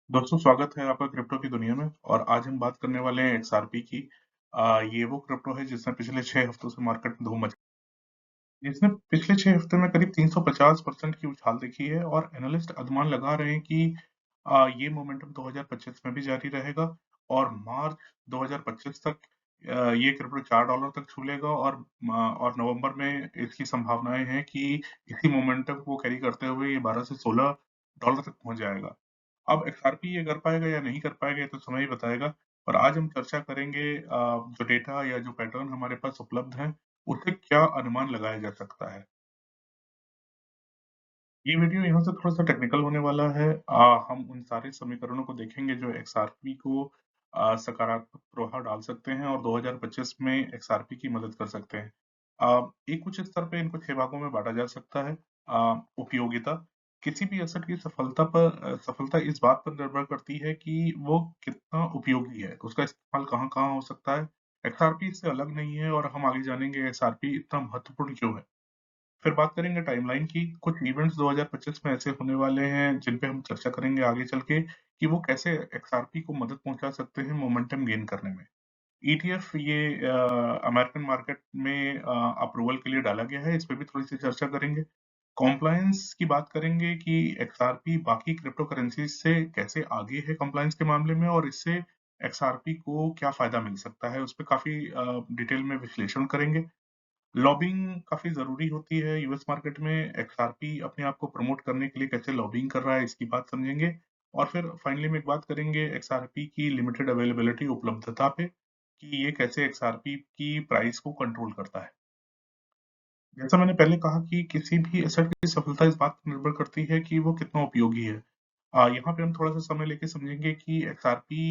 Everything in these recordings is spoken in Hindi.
दोस्तों स्वागत है आपका क्रिप्टो की दुनिया में। और आज हम बात करने वाले हैं XRP की। ये वो क्रिप्टो है जिसने पिछले 6 हफ्तों से मार्केट में धूम मचाई। इसने पिछले 6 हफ्ते में करीब 350% की उछाल देखी है और एनालिस्ट अनुमान लगा रहे हैं कि ये मोमेंटम 2025 में भी जारी रहेगा और मार्च 2025 तक ये क्रिप्टो $4 तक छू लेगा और नवंबर में इसकी संभावनाएं हैं कि इसी मोमेंटम को कैरी करते हुए ये 12 से $16 तक पहुंच जाएगा। अब XRP ये कर पाएगा या नहीं कर पाएगा ये तो समय ही बताएगा। और आज हम चर्चा करेंगे जो डेटा या जो पैटर्न हमारे पास उपलब्ध है उससे क्या अनुमान लगाया जा सकता है। ये वीडियो यहाँ से थोड़ा-सा टेक्निकल होने वाला है। हम उन सारे समीकरणों को देखेंगे जो XRP को सकारात्मक प्रभाव डाल सकते हैं और 2025 में XRP की मदद कर सकते हैं। एक उच्च स्तर पे इनको 6 भागों में बाँटा जा सकता है। उपयोगिता, किसी भी एसेट की सफलता इस बात पर निर्भर करती है कि वो कितना उपयोगी है, उसका इस्तेमाल कहाँ-कहाँ हो सकता है। XRP इससे अलग नहीं है और हम आगे जानेंगे XRP इतना महत्वपूर्ण क्यों है। फिर बात करेंगे टाइमलाइन की। कुछ इवेंट्स 2025 में ऐसे होने वाले हैं जिन पे हम चर्चा करेंगे आगे चल के कि वो कैसे एक्सआरपी को मदद पहुंचा सकते हैं मोमेंटम गेन करने में। ईटीएफ ये अमेरिकन मार्केट में अप्रूवल के लिए डाला गया है, इस पे भी थोड़ी सी चर्चा करेंगे। कॉम्प्लायंस की बात करेंगे कि एक्सआरपी बाकी क्रिप्टो करेंसी से कैसे आगे है कॉम्प्लायंस के मामले में और इससे एक्सआरपी को क्या फायदा मिल सकता है, उस पर काफी डिटेल में विश्लेषण करेंगे। लॉबिंग काफ़ी ज़रूरी होती है यूएस मार्केट में। एक्सआरपी अपने आप को प्रमोट करने के लिए कैसे लॉबिंग कर रहा है इसकी बात समझेंगे। और फिर फाइनली में एक बात करेंगे एक्सआरपी की लिमिटेड अवेलेबिलिटी उपलब्धता पे कि ये कैसे एक्सआरपी की प्राइस को कंट्रोल करता है। जैसा मैंने पहले कहा कि किसी भी एसेट की सफलता इस बात पर निर्भर करती है कि वो कितना उपयोगी है। यहाँ पे हम थोड़ा-सा समय लेके समझेंगे कि एक्सआरपी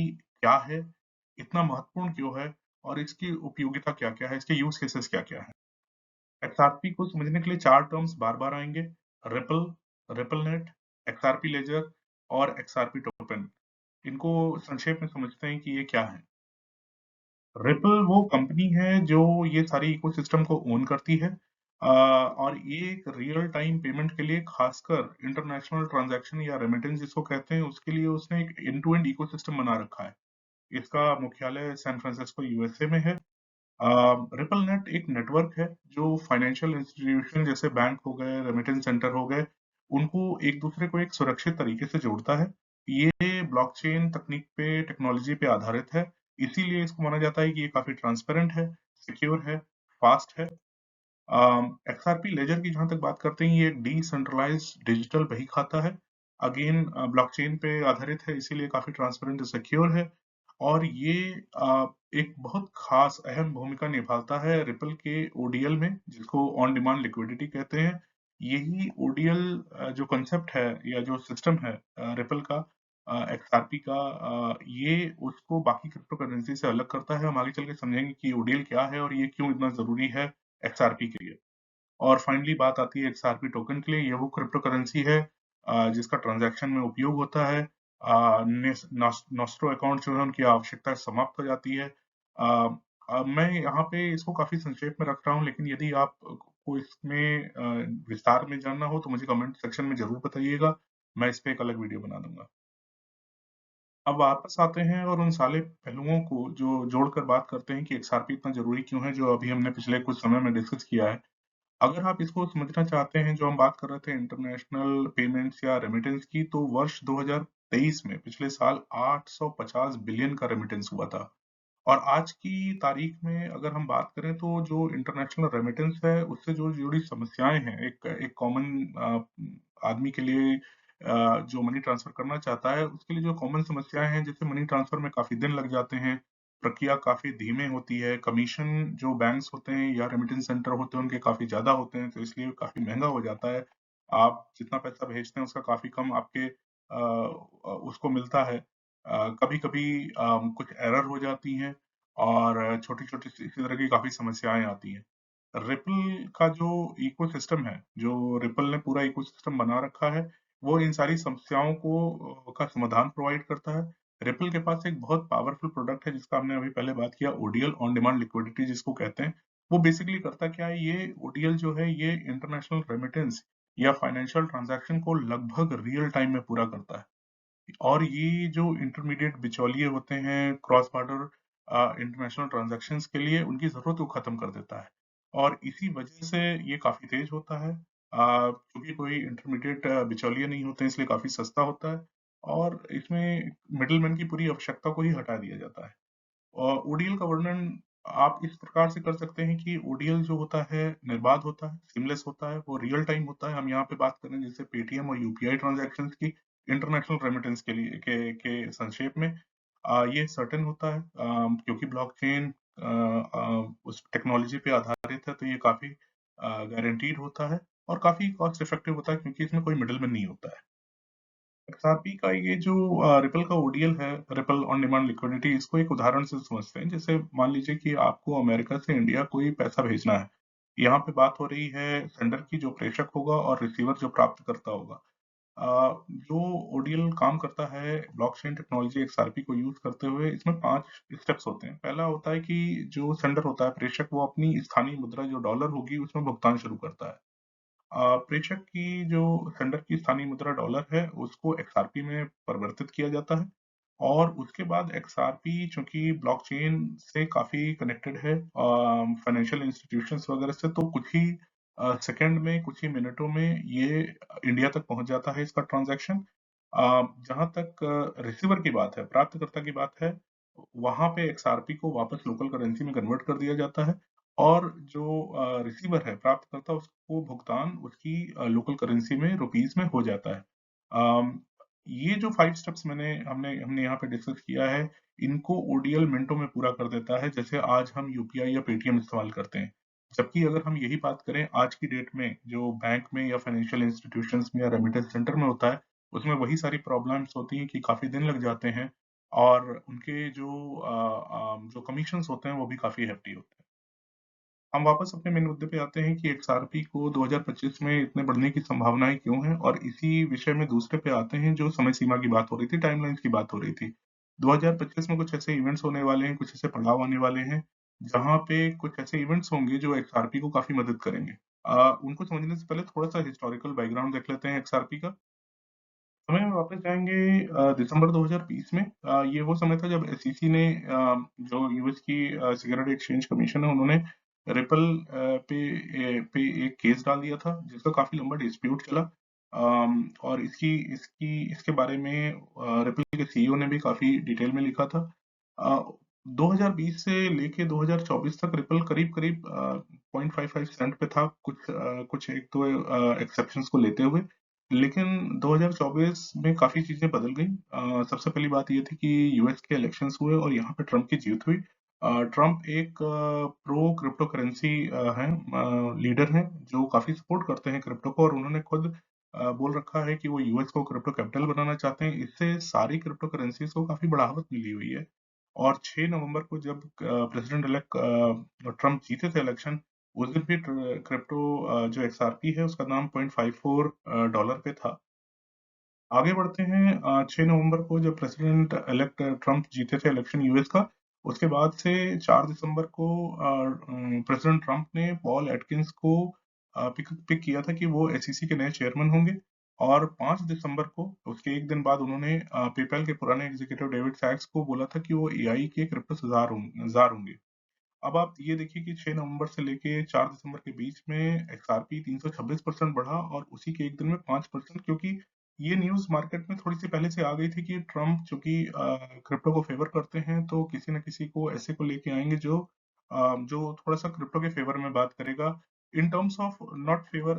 क्या है, इतना महत्वपूर्ण क्यों है और इसकी उपयोगिता क्या-क्या है, इसके यूज़ केसेस क्या-क्या हैं। एक्सआरपी को समझने के लिए 4 टर्म्स बार-बार आएँगे। रिपल, रिपलनेट, एक्सआरपी लेजर और एक्सआरपी टोकन। इनको संक्षेप में समझते हैं कि ये क्या है। रिपल वो कंपनी है जो ये सारी इकोसिस्टम को ओन करती है और ये एक रियल टाइम पेमेंट के लिए खासकर इंटरनेशनल ट्रांजैक्शन या रेमिटेंस जिसको कहते हैं उसके लिए उसने एक एंड टू एंड इकोसिस्टम बना रखा है। इसका मुख्यालय सैन फ्रांसिस्को यूएसए में है। रिपल नेट एक नेटवर्क है जो फाइनेंशियल इंस्टीट्यूशन जैसे बैंक हो गए, रेमिटेंस सेंटर हो गए, उनको एक दूसरे को एक सुरक्षित तरीके से जोड़ता है। ये ब्लॉकचेन तकनीक पे टेक्नोलॉजी पे आधारित है, इसीलिए इसको माना जाता है कि ये काफी ट्रांसपेरेंट है, सिक्योर है, फास्ट है। एक्सआरपी लेजर की जहां तक बात करते हैं ये एक डिसेंट्रलाइज्ड डिजिटल बही खाता है। अगेन ब्लॉकचेन पे आधारित है इसीलिए काफी ट्रांसपेरेंट और सिक्योर है। और ये एक बहुत खास अहम भूमिका निभाता है रिपल के ओडीएल में जिसको ऑन डिमांड लिक्विडिटी कहते हैं। यही ओडीएल जो कंसेप्ट है या जो सिस्टम है रिपल का एक्सआरपी का ये उसको बाकी क्रिप्टो करेंसी से अलग करता है। हम आगे चल के समझेंगे कि ओडीएल क्या है और ये क्यों इतना जरूरी है एक्सआरपी के लिए। और फाइनली बात आती है एक्सआरपी टोकन के लिए। ये वो क्रिप्टो करेंसी है जिसका ट्रांजैक्शन में उपयोग होता है। नॉस्ट्रो अकाउंट जो है उनकी आवश्यकता समाप्त हो जाती है। मैं यहाँ पे इसको काफी संक्षेप में रख रहा हूँ लेकिन यदि आप को इसमें विस्तार में जानना हो तो मुझे कमेंट सेक्शन में जरूर बताइएगा। मैं इस पे एक अलग वीडियो बना दूंगा। अब वापस आते हैं और उन सारे पहलुओं को जो जोड़कर बात करते हैं कि एक्सआरपी इतना जरूरी क्यों है जो अभी हमने पिछले कुछ समय में डिस्कस किया है। अगर आप इसको समझना चाहते हैं जो हम बात कर रहे थे इंटरनेशनल पेमेंट्स या रेमिटेंस की, तो वर्ष 2023 में पिछले साल 850 बिलियन का रेमिटेंस हुआ था। और आज की तारीख में अगर हम बात करें तो जो इंटरनेशनल रेमिटेंस है उससे जो जुड़ी समस्याएं हैं एक एक कॉमन आदमी के लिए जो मनी ट्रांसफर करना चाहता है उसके लिए जो कॉमन समस्याएं हैं जैसे मनी ट्रांसफर में काफी दिन लग जाते हैं, प्रक्रिया काफी धीमे होती है, कमीशन जो बैंक्स होते हैं या रेमिटेंस सेंटर होते हैं उनके काफी ज्यादा होते हैं तो इसलिए काफी महंगा हो जाता है। आप जितना पैसा भेजते हैं उसका काफी कम आपके उसको मिलता है। कभी-कभी कुछ एरर हो जाती हैं और छोटी-छोटी इसी तरह की काफ़ी समस्याएँ आती हैं। रिपल का जो इकोसिस्टम है, जो रिपल ने पूरा इकोसिस्टम बना रखा है, वो इन सारी समस्याओं को का समाधान प्रोवाइड करता है। रिपल के पास एक बहुत पावरफुल प्रोडक्ट है जिसका हमने अभी पहले बात किया, ओडीएल ऑन डिमांड लिक्विडिटी जिसको कहते हैं। वो बेसिकली करता क्या है, ये ओडीएल जो है ये इंटरनेशनल रेमिटेंस या फाइनेंशियल ट्रांज़ैक्शन को लगभग रियल टाइम में पूरा करता है। और ये जो इंटरमीडिएट बिचौलिए होते हैं क्रॉस बॉर्डर इंटरनेशनल ट्रांजैक्शंस के लिए, उनकी ज़रूरत को ख़त्म कर देता है। और इसी वजह से ये काफ़ी तेज़ होता है। क्योंकि कोई इंटरमीडिएट बिचौलिए नहीं होते हैं, इसलिए काफ़ी सस्ता होता है और इसमें मिडलमैन की पूरी आवश्यकता को ही हटा दिया जाता है। और ओडीएल का वर्णन आप इस प्रकार से कर सकते हैं कि ओडीएल जो होता है निर्बाध होता है, सीमलेस होता है, वो रियल टाइम होता है। हम यहाँ पे बात करें जैसे पेटीएम और यूपीआई ट्रांजैक्शंस की, इंटरनेशनल रेमिटेंस के लिए के संक्षेप में ये सर्टेन होता है क्योंकि ब्लॉकचेन उस टेक्नोलॉजी पे आधारित है, तो ये काफी गारंटीड होता है और काफी कॉस्ट इफेक्टिव होता है क्योंकि इसमें कोई मिडलमैन नहीं होता है। एक्सआरपी का ये जो रिपल का ओडीएल है, रिपल ऑन डिमांड लिक्विडिटी, इसको एक उदाहरण से समझते हैं। जैसे मान लीजिए कि आपको अमेरिका से इंडिया कोई पैसा भेजना है। यहाँ पे बात हो रही है सेंडर की, जो प्रेषक होगा, और रिसीवर जो प्राप्त करता होगा। जो ओडीएल काम करता है ब्लॉकचेन टेक्नोलॉजी एक्सआरपी को यूज करते हुए, इसमें 5 स्टेप्स होते हैं। पहला होता है कि जो सेंडर होता है, प्रेषक, वो अपनी स्थानीय मुद्रा जो डॉलर होगी उसमें भुगतान शुरू करता है। प्रेषक की जो सेंडर की स्थानीय मुद्रा डॉलर है, उसको एक्सआरपी में परिवर्तित किया जाता है और उसके बाद एक्सआरपी, चूंकि ब्लॉकचेन से काफी कनेक्टेड है फाइनेंशियल इंस्टीट्यूशंस वगैरह से, तो कुछ ही सेकंड में, कुछ ही मिनटों में ये इंडिया तक पहुंच जाता है इसका ट्रांजैक्शन। जहां तक रिसीवर की बात है, प्राप्तकर्ता की बात है, वहां पे एक्सआरपी को वापस लोकल करेंसी में कन्वर्ट कर दिया जाता है और जो रिसीवर है, प्राप्तकर्ता, उसको भुगतान उसकी लोकल करेंसी में, रुपीस में हो जाता है। अम, ये जो 5 स्टेप्स हमने हमने यहाँ पे डिस्कस किया है, इनको ओडीएल मिनटों में पूरा कर देता है, जैसे आज हम यूपीआई या पेटीएम इस्तेमाल करते हैं। जबकि अगर हम यही बात करें आज की डेट में, जो बैंक में या फाइनेंशियल इंस्टीट्यूशंस में या रेमिटेंस सेंटर में होता है, उसमें वही सारी प्रॉब्लम्स होती हैं कि काफी दिन लग जाते हैं और उनके जो कमीशंस होते हैं वो भी काफी हेफ्टी होते हैं। हम वापस अपने मेन मुद्दे पे आते हैं कि एक्सआरपी को 2025 में इतने बढ़ने की संभावनाएं क्यों हैं, और इसी विषय में दूसरे पे आते हैं, जो समय सीमा की बात हो रही थी, टाइमलाइंस की बात हो रही थी। 2025 में कुछ ऐसे इवेंट्स होने वाले हैं, कुछ ऐसे पड़ाव आने वाले हैं, जहां पे कुछ ऐसे इवेंट्स होंगे जो एक्सआरपी को काफी मदद करेंगे। उनको समझने से पहले थोड़ा सा हिस्टोरिकल बैकग्राउंड देख लेते हैं एक्सआरपी का। समय में वापस जाएंगे दिसंबर 2020 में। ये वो समय था जब एसईसी ने, जो यूएस की सिक्योरिटी एक्सचेंज कमीशन है, उन्होंने रिपल पे एक केस डाल दिया था, जिसका काफी लंबा डिस्प्यूट चला। और इसकी इसकी इसके बारे में रिपल के सीईओ ने भी काफी डिटेल में लिखा था। अ, 2020 से लेके 2024 तक रिपल करीब करीब 0.55 सेंट पे था, कुछ एक दो एक्सेप्शंस को लेते हुए। लेकिन 2024 में काफ़ी चीज़ें बदल गईं। सबसे पहली बात ये थी कि यूएस के इलेक्शंस हुए और यहाँ पे ट्रम्प की जीत हुई। ट्रम्प एक प्रो क्रिप्टो करेंसी हैं, लीडर हैं, जो काफ़ी सपोर्ट करते हैं क्रिप्टो को, और उन्होंने खुद बोल रखा है कि वो यूएस को क्रिप्टो कैपिटल बनाना चाहते हैं। इससे सारी क्रिप्टो करेंसीज को काफ़ी बढ़ावा मिली हुई है। और 6 नवंबर को जब प्रेसिडेंट इलेक्ट ट्रम्प जीते थे इलेक्शन, उस दिन भी क्रिप्टो जो एक्सआरपी है, उसका दाम 0.54 डॉलर पे था। आगे बढ़ते हैं। 6 नवंबर को जब प्रेसिडेंट इलेक्ट ट्रम्प जीते थे इलेक्शन यूएस का, उसके बाद से 4 दिसंबर को प्रेसिडेंट ट्रम्प ने पॉल एटकिंस को पिक किया था कि वो एसईसी के नए चेयरमैन होंगे। और 5 दिसंबर को, उसके एक दिन बाद, उन्होंने पेपैल के पुराने एग्जीक्यूटिव डेविड सैक्स को बोला था कि वो एआई के क्रिप्टो जार होंगे। अब आप ये देखिए कि 6 नवंबर से लेके 4 दिसंबर के बीच में एक्सआरपी 326% बढ़ा, और उसी के एक दिन में 5%, क्योंकि ये न्यूज़ मार्केट में थोड़ी सी पहले से आ गई थी कि ट्रम्प चूंकि क्रिप्टो को फेवर करते हैं, तो किसी न किसी को ऐसे को लेके आएंगे जो थोड़ा सा क्रिप्टो के फेवर में बात करेगा। In terms of not favour,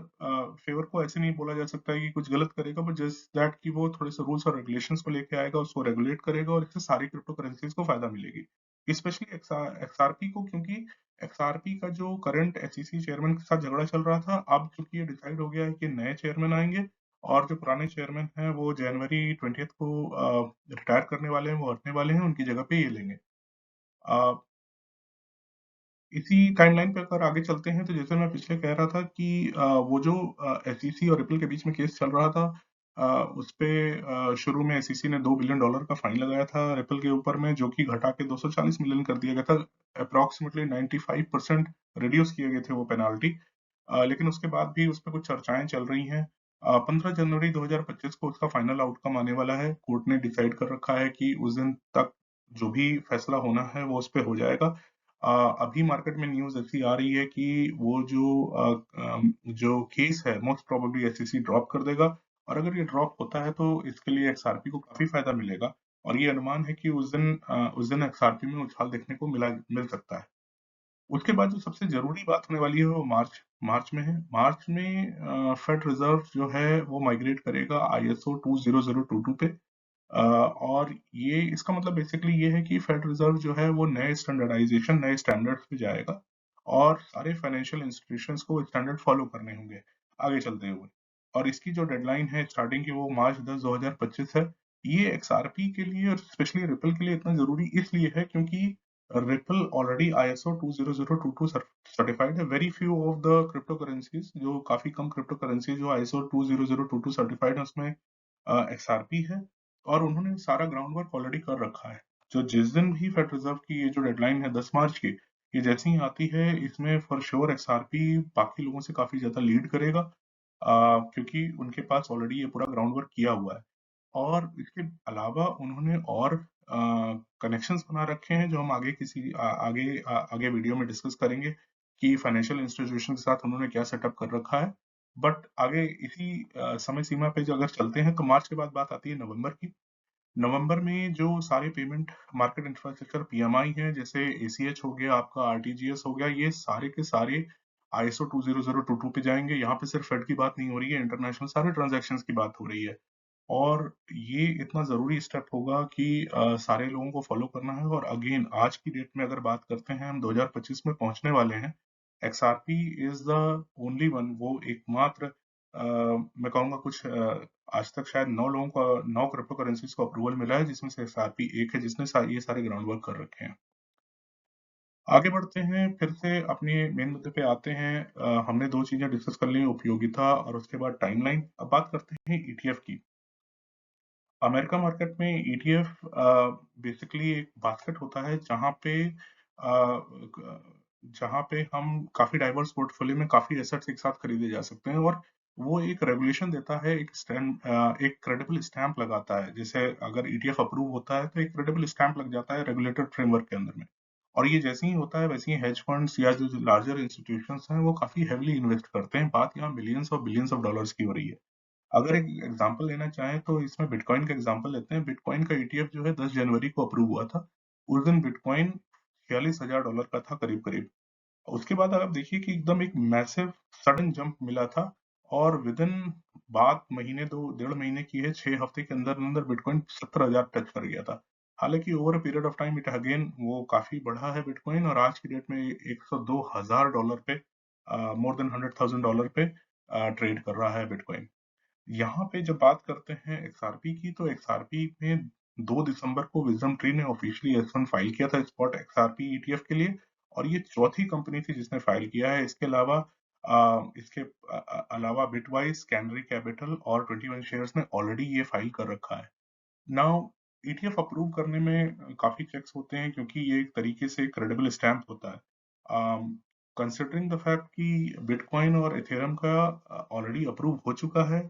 favour को ऐसे नहीं बोला जा सकता है कि कुछ गलत करेगा, बट जस्ट दैट कि वो थोड़े से रूल्स और रेगुलेशंस को लेके आएगा, उसको रेगुलेट करेगा, और इससे सारी क्रिप्टो करेंसीज को फायदा मिलेगी, स्पेशली एक्सआरपी को, क्योंकि एक्सआरपी का जो करंट एसईसी चेयरमैन के साथ झगड़ा चल रहा था, अब चूंकि ये डिसाइड हो गया है कि नए चेयरमैन आएंगे, और जो पुराने चेयरमैन हैं वो जनवरी 20 को रिटायर करने वाले हैं, वो हटने वाले हैं, उनकी जगह पे ये लेंगे। अ, इसी टाइमलाइन पे अगर आगे चलते हैं, तो जैसे मैं पिछले कह रहा था कि वो जो एसईसी और रिपल के बीच में केस चल रहा था, उस पे शुरू में एसईसी ने $2 बिलियन का फाइन लगाया था रिपल के ऊपर में, जो कि घटा के 240 मिलियन कर दिया गया था। अप्रोक्सीमेटली 95% रिड्यूस किए गए थे वो पेनाल्टी। लेकिन उसके बाद भी उस पर कुछ चर्चाएं चल रही हैं। 15 जनवरी 2025 को उसका फाइनल आउटकम आने वाला है। कोर्ट ने डिसाइड कर रखा है कि उस दिन तक जो भी फैसला होना है वो उस पे हो जाएगा। अभी मार्केट में न्यूज़ ऐसी आ रही है कि वो जो केस है मोस्ट प्रोबेबली एसईसी ड्रॉप कर देगा, और अगर ये ड्रॉप होता है तो इसके लिए एक्सआरपी को काफ़ी फ़ायदा मिलेगा, और ये अनुमान है कि उस दिन एक्सआरपी में उछाल देखने को मिल सकता है। उसके बाद जो सबसे ज़रूरी बात होने वाली है वो मार्च मार्च में है। मार्च में फेड रिज़र्व जो है वो माइग्रेट करेगा आईएसओ 20022 पे। और ये इसका मतलब बेसिकली ये है कि फेड रिज़र्व जो है वो नए स्टैंडर्ड्स पे जाएगा, और सारे फाइनेंशियल इंस्टीट्यूशंस को स्टैंडर्ड फॉलो करने होंगे आगे चलते हुए। और इसकी जो डेडलाइन है स्टार्टिंग की वो मार्च 10 2025 है। ये एक्सआरपी के लिए और स्पेशली रिपल के लिए इतना ज़रूरी इसलिए है क्योंकि रिपल ऑलरेडी आईएसओ 20022 सर्टिफाइड है। Very few of the crypto currencies, जो काफी कम क्रिप्टो करेंसी जो आईएसओ 20022 सर्टिफाइड है, उसमें एक्सआरपी है, और उन्होंने सारा ग्राउंड वर्क ऑलरेडी कर रखा है। जो जिस दिन भी फेड रिजर्व की ये जो डेडलाइन है 10 मार्च की, ये जैसे ही आती है, इसमें फॉर श्योर एक्सआरपी बाकी लोगों से काफी ज्यादा लीड करेगा, क्योंकि उनके पास ऑलरेडी ये पूरा ग्राउंड वर्क किया हुआ है। और इसके अलावा उन्होंने और कनेक्शंस बना रखे हैं, जो हम आगे आगे वीडियो में डिस्कस करेंगे कि फाइनेंशियल इंस्टीट्यूशन के साथ उन्होंने क्या सेटअप कर रखा है। बट आगे इसी समय सीमा पे जो अगर चलते हैं, तो मार्च के बाद बात आती है नवंबर की। नवंबर में जो सारे पेमेंट मार्केट इंफ्रास्ट्रक्चर पीएमआई है, जैसे एसीएच हो गया, आपका आरटीजीएस हो गया, ये सारे के सारे आईएसओ 20022 पे जाएंगे। यहाँ पे सिर्फ फेड की बात नहीं हो रही है, इंटरनेशनल सारे ट्रांजैक्शंस की बात हो रही है। और ये इतना ज़रूरी स्टेप होगा कि सारे लोगों को फॉलो करना है। और अगेन आज की डेट में अगर बात करते हैं, हम 2025 में पहुंचने वाले हैं। XRP is the only one, वो एकमात्र, मैं कहूँगा कुछ आज तक शायद 9 क्रिप्टो करेंसीज को अप्रूवल मिला है, जिसमें से एक्सआरपी एक है जिसने ये सारे ग्राउंड वर्क कर रखे हैं। आगे बढ़ते हैं, फिर से अपने मेन मुद्दे पे आते हैं। हमने दो चीजें डिस्कस कर ली, उपयोगिता और उसके बाद टाइमलाइन। अब बात करते हैं ईटीएफ की। अमेरिका मार्केट में ईटीएफ बेसिकली एक बास्केट होता है, जहाँ पे हम काफी डाइवर्स पोर्टफोलियो में काफी एसेट्स एक साथ खरीदे जा सकते हैं, और वो एक रेगुलेशन देता है, एक क्रेडिबल स्टैंप लगाता है। जैसे अगर ईटीएफ अप्रूव होता है तो एक क्रेडिबल स्टैंप लग जाता है रेगुलेटेड फ्रेमवर्क के अंदर में। और ये जैसे ही होता है वैसे ही हेज फंड्स या जो लार्जर इंस्टीट्यूशंस हैं वो काफी हेवली इन्वेस्ट करते हैं। बात यहाँ मिलियंस और बिलियंस ऑफ डॉलर्स की हो रही है। अगर एक एग्जांपल लेना चाहें तो इसमें बिटकॉइन का एग्जांपल लेते हैं। बिटकॉइन का ईटीएफ जो है 10 जनवरी को अप्रूव हुआ था। उस दिन बिटकॉइन $46,000 का था करीब करीब। उसके बाद आप देखिए कि एकदम एक मैसिव सडन जंप मिला था, और विद इन बात महीने, दो डेढ़ महीने की है, 6 हफ्ते के अंदर अंदर बिटकॉइन 70,000 टच कर गया था। हालांकि over a period of time it again वो काफी बढ़ा है बिटकॉइन, और आज की डेट में $102,000 पे, मोर देन $100,000 पे ट्रेड कर रहा है बिटकॉइन। यहाँ पे जब बात करते हैं एक्सआरपी की, तो एक्सआरपी में 2 दिसंबर को विजडम ट्री ने ऑफिशियली एस1 फाइल किया था स्पॉट एक्सआरपी ईटीएफ के लिए, और ये चौथी कंपनी थी जिसने फाइल किया है। इसके अलावा बिटवाइज, कैनरी कैपिटल और 21 शेयर्स ने ऑलरेडी ये फाइल कर रखा है। नाउ ईटीएफ अप्रूव करने में काफी चेक्स होते हैं, क्योंकि ये एक तरीके से क्रेडिबल स्टैंप होता है। कंसिडरिंग द फैक्ट कि बिटकॉइन और इथेरियम का ऑलरेडी अप्रूव हो चुका है,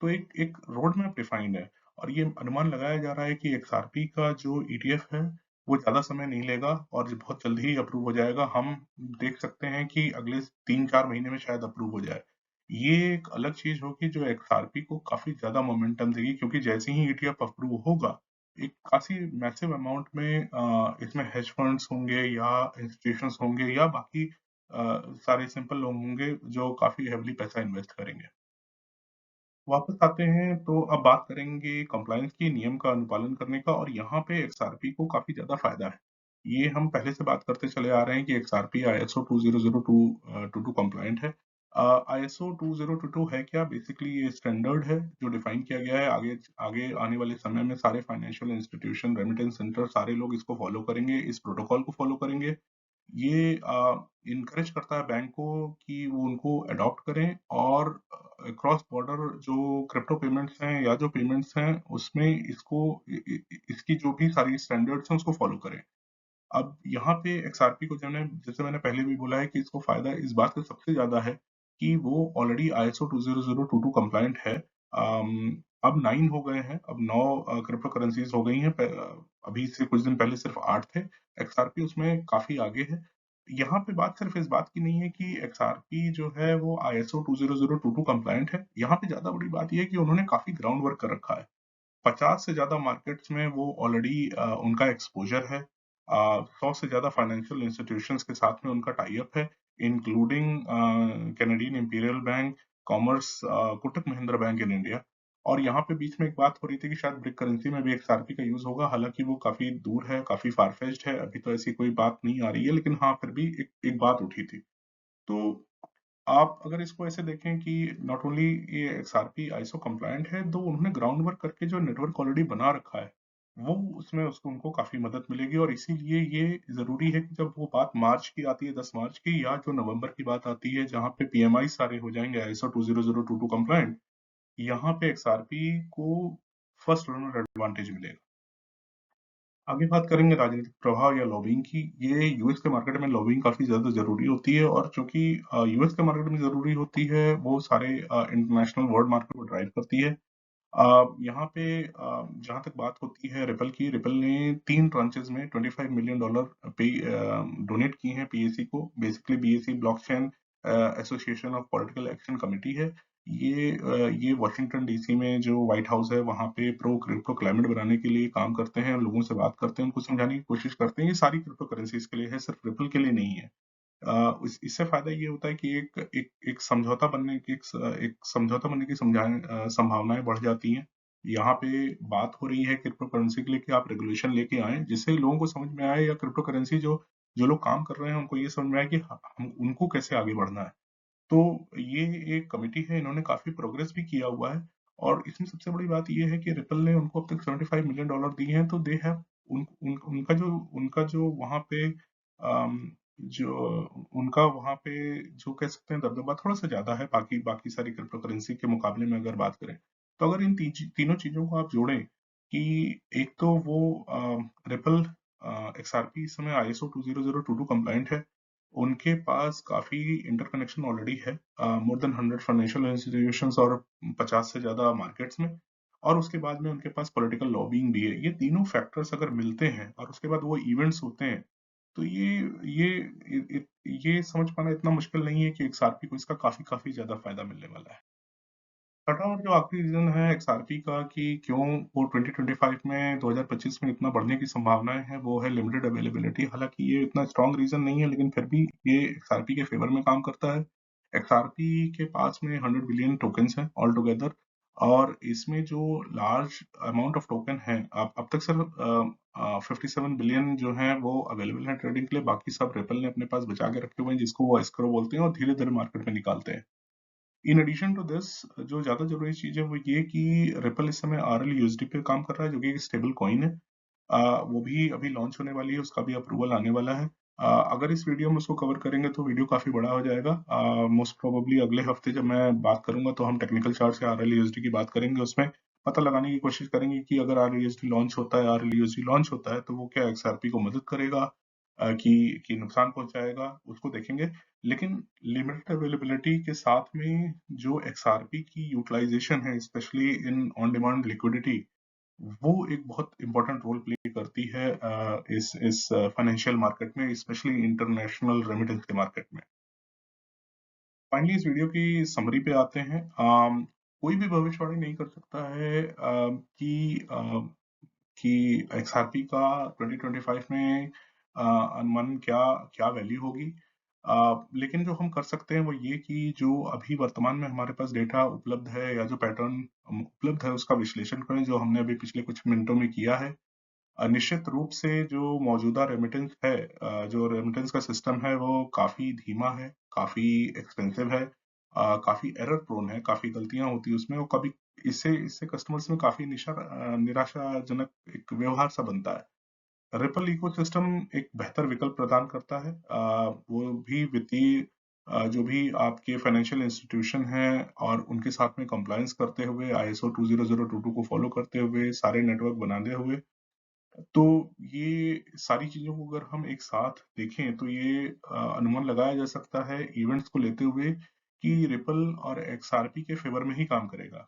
तो एक एक रोड मैप डिफाइंड है, और ये अनुमान लगाया जा रहा है कि एक्सआरपी का जो ईटीएफ है वो ज्यादा समय नहीं लेगा, और ये बहुत जल्दी ही अप्रूव हो जाएगा। हम देख सकते हैं कि अगले 3-4 महीने में शायद अप्रूव हो जाए। ये एक अलग चीज होगी जो एक्सआरपी को काफी ज्यादा मोमेंटम देगी, क्योंकि जैसे ही ईटीएफ अप्रूव होगा, एक काफी मैसिव अमाउंट में इसमें हेज फंड्स होंगे या इंस्टीट्यूशंस होंगे या बाकी सारे सिंपल लोग होंगे जो काफी हेवली पैसा इन्वेस्ट करेंगे। वापस आते हैं तो अब बात करेंगे कंप्लायंस की, नियम का अनुपालन करने का, और यहाँ पे एक्सआरपी को काफी ज्यादा फायदा है। ये हम पहले से बात करते चले आ रहे हैं कि एक्सआरपी आईएसओ 2002 कंप्लायंट है। आईएसओ 2022 है क्या? बेसिकली ये स्टैंडर्ड है जो डिफाइन किया गया है। आगे आगे आने वाले समय में सारे फाइनेंशियल इंस्टीट्यूशन, रेमिटेंस सेंटर, सारे लोग इसको फॉलो करेंगे, इस प्रोटोकॉल को फॉलो करेंगे। ये इनकरेज करता है बैंक को कि वो उनको अडॉप्ट करें, और क्रॉस बॉर्डर जो क्रिप्टो पेमेंट्स हैं या जो पेमेंट्स हैं उसमें इसकी जो भी सारी स्टैंडर्ड्स हैं उसको फॉलो करें। अब यहाँ पे एक्सआरपी को जैसे मैंने पहले भी बोला है कि इसको फायदा इस बात से सबसे ज्यादा है कि वो ऑलरेडी ISO 20022 कंप्लायंट है। अब 9 हो गए हैं, अब 9 क्रिप्टो करेंसीज हो गई हैं। अभी से कुछ दिन पहले सिर्फ 8 थे। XRP उसमें काफी आगे है। यहाँ पे बात सिर्फ इस बात की नहीं है कि XRP जो है वो ISO 20022 कंप्लायंट है। यहाँ पे ज्यादा बड़ी बात यह है कि उन्होंने काफी ग्राउंड वर्क कर रखा है। 50 से ज्यादा मार्केट्स में वो ऑलरेडी उनका एक्सपोजर है। 100 से ज्यादा फाइनेंशियल इंस्टीट्यूशंस के साथ में उनका टाई अप है, including Canadian imperial bank, commerce, Kotak Mahindra bank in India. और यहाँ पे बीच में एक बात हो रही थी कि शायद ब्रिक करेंसी में भी XRP का यूज होगा, हालांकि वो काफी दूर है, काफी फारफेच्ड है, अभी तो ऐसी कोई बात नहीं आ रही है, लेकिन हाँ फिर भी एक बात उठी थी। तो आप अगर इसको ऐसे देखें कि नॉट ओनली ये XRP ISO कंप्लायंट है, तो उन्होंने ग्राउंड वर्क करके जो नेटवर्क ऑलरेडी बना रखा है, वो उसमें उसको उनको काफी मदद मिलेगी। और इसीलिए ये जरूरी है कि जब वो बात मार्च की आती है, 10 मार्च की, या जो नवंबर की बात आती है जहां पे PMI सारे हो जाएंगे ISO 20022 कंप्लायंट, यहाँ पे XRP को फर्स्ट रनर एडवांटेज मिलेगा। आगे बात करेंगे राजनीतिक प्रभाव या लॉबिंग की। ये यूएस के मार्केट में लॉबिंग काफी ज्यादा जरूरी होती है, और चूंकि यूएस के मार्केट में जरूरी होती है, वो सारे इंटरनेशनल वर्ल्ड मार्केट को ड्राइव करती है। यहाँ पे जहां तक बात होती है रिपल की, रिपल ने 3 ट्रांचेस में $25 मिलियन पे डोनेट किए हैं पीएसी को। Basically BAC blockchain association of political action committee है। ये वॉशिंगटन डीसी में जो व्हाइट हाउस है वहां पे प्रो क्रिप्टो क्लाइमेट बनाने के लिए काम करते हैं, लोगों से बात करते हैं, उनको समझाने की कोशिश करते हैं। ये सारी क्रिप्टो करेंसीज के लिए है, सिर्फ रिपल के लिए नहीं है। इससे फायदा ये होता है कि एक समझौता बनने की संभावनाएं बढ़ जाती हैं। यहाँ पे बात हो रही है क्रिप्टो करेंसी के लिए कि आप रेगुलेशन लेके आए, जिससे लोगों को समझ में आए, या क्रिप्टो करेंसी जो जो लोग काम कर रहे हैं उनको ये समझ में आए कि हम उनको कैसे आगे बढ़ना है। तो ये एक कमिटी है, इन्होंने काफी प्रोग्रेस भी किया हुआ है। और इसमें सबसे बड़ी बात ये है कि रिपल ने उनको अब तक $75 मिलियन दिए हैं। तो दे हैव उनका जो वहां पे जो उनका वहां पे जो कह सकते हैं दबदबा थोड़ा सा ज्यादा है बाकी बाकी सारी क्रिप्टो करेंसी के मुकाबले में अगर बात करें। तो अगर इन तीनों चीजों को आप जोड़ें कि एक तो वो रिपल XRP इस समय ISO 20022 कंप्लायंट है, उनके पास काफी इंटरकनेक्शन ऑलरेडी है, मोर देन 100 फाइनेंशियल इंस्टीट्यूशंस और 50 से ज्यादा मार्केट्स में। और उसके बाद में उनके पास पॉलिटिकल लॉबिंग भी है। ये तीनों फैक्टर्स अगर मिलते हैं और उसके बाद वो इवेंट्स होते हैं, तो ये समझ पाना इतना मुश्किल नहीं है कि XRP को इसका काफी काफी ज्यादा फायदा मिलने वाला है। छठा और जो आखिरी रीजन है XRP का कि क्यों वो 2025 में 2025 में इतना बढ़ने की संभावनाएं हैं, वो है लिमिटेड अवेलेबिलिटी। हालांकि ये इतना स्ट्रॉन्ग रीजन नहीं है, लेकिन फिर भी ये XRP के फेवर में काम करता है। XRP के पास में 100 बिलियन टोकन्स हैं ऑल टुगेदर, और इसमें जो लार्ज अमाउंट ऑफ टोकन है, अब तक सिर्फ 57 बिलियन जो है वो अवेलेबल है ट्रेडिंग के लिए। बाकी सब रिपल ने अपने पास बचा के रखे हुए हैं, जिसको वो एस्क्रो बोलते हैं, और धीरे धीरे मार्केट में निकालते हैं। इन एडिशन टू दिस, जो ज्यादा जरूरी चीज है वो ये कि रिपल इस समय RLUSD पे काम कर रहा है, जो कि एक स्टेबल कॉइन है। वो भी अभी लॉन्च होने वाली है, उसका भी अप्रूवल आने वाला है। अगर इस वीडियो में उसको कवर करेंगे तो वीडियो काफी बड़ा हो जाएगा। मोस्ट प्रोबेबली अगले हफ्ते जब मैं बात करूंगा तो हम टेक्निकल चार्ट से RLUSD की बात करेंगे, उसमें पता लगाने की कोशिश करेंगे कि अगर RLUSD लॉन्च होता है तो वो क्या XRP को मदद करेगा कि नुकसान पहुंचाएगा, उसको देखेंगे। लेकिन लिमिटेड अवेलेबिलिटी के साथ में जो XRP की यूटिलाइजेशन है, specially in on demand liquidity, वो एक बहुत इंपॉर्टेंट रोल प्ले करती है इस फाइनेंशियल मार्केट में, स्पेशली इंटरनेशनल रेमिटेंस के मार्केट में। फाइनली इस वीडियो की समरी पे आते हैं। कोई भी भविष्यवाणी नहीं कर सकता है कि XRP का 2025 में अनुमान क्या क्या वैल्यू होगी। लेकिन जो हम कर सकते हैं वो ये कि जो अभी वर्तमान में हमारे पास डेटा उपलब्ध है, या जो पैटर्न उपलब्ध है, उसका विश्लेषण करें, जो हमने अभी पिछले कुछ मिनटों में किया है। निश्चित रूप से जो मौजूदा रेमिटेंस है, जो रेमिटेंस का सिस्टम है, वो काफी धीमा है, काफी एक्सपेंसिव है, काफी एरर प्रोन है, काफी गलतियां होती है उसमें, और कभी इससे इससे कस्टमर्स में काफी निराशाजनक एक व्यवहार सा बनता है। रिपल इकोसिस्टम एक बेहतर विकल्प प्रदान करता है। वो भी वित्तीय जो भी आपके फाइनेंशियल इंस्टीट्यूशन हैं और उनके साथ में कंप्लायंस करते हुए, ISO 20022 को फॉलो करते हुए, सारे नेटवर्क बनाते हुए। तो ये सारी चीजों को अगर हम एक साथ देखें तो ये अनुमान लगाया जा सकता है इवेंट्स को लेते हुए कि रिपल और एक्सआरपी के फेवर में ही काम करेगा।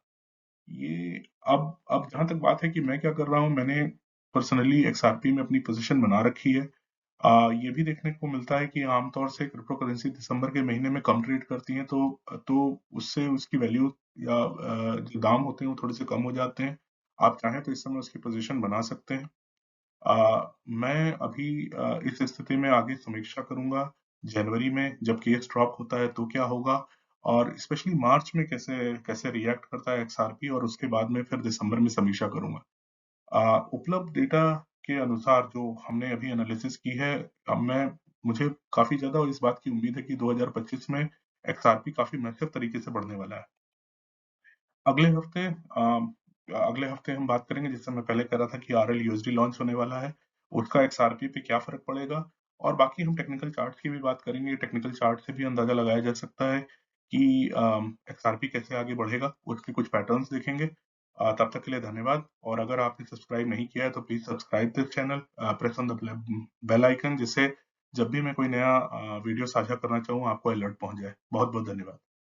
ये अब जहाँ तक बात है कि मैं क्या कर रहा हूँ, मैंने पर्सनली एक्सआरपी में अपनी पोज़ीशन बना रखी है। ये भी देखने को मिलता है कि आमतौर से क्रिप्टो करेंसी दिसंबर के महीने में कम ट्रेड करती हैं, तो उससे उसकी वैल्यू या जो दाम होते हैं वो थोड़े-से कम हो जाते हैं। आप चाहें तो इस समय उसकी पोज़ीशन बना सकते हैं। मैं अभी इस स्थिति में आगे समीक्षा करूँगा, जनवरी में जब केस ड्रॉप होता है तो क्या होगा और स्पेशली मार्च में कैसे कैसे रिएक्ट करता है एक्सआरपी और उसके बाद में फिर दिसंबर में समीक्षा करूँगा। उपलब्ध डेटा के अनुसार जो हमने अभी एनालिसिस की है, अब मैं मुझे काफ़ी ज़्यादा इस बात की उम्मीद है कि 2025 में एक्सआरपी काफ़ी मैसिव तरीके से बढ़ने वाला है। अगले हफ्ते अगले हफ्ते हम बात करेंगे, जैसे मैं पहले कह रहा था कि आरएल यूएसडी लॉन्च होने वाला है, उसका एक्सआरपी पे क्या फ़र्क पड़ेगा और बाकी हम टेक्निकल चार्ट्स की भी बात करेंगे। टेक्निकल चार्ट से भी अंदाज़ा लगाया जा सकता है कि एक्सआरपी कैसे आगे बढ़ेगा, उसके कुछ पैटर्न्स देखेंगे। तब तक के लिए धन्यवाद और अगर आपने सब्सक्राइब नहीं किया है तो please subscribe this channel, press on the bell icon, जिससे जब भी मैं कोई नया वीडियो साझा करना चाहूँ आपको अलर्ट पहुँच जाए। बहुत-बहुत धन्यवाद।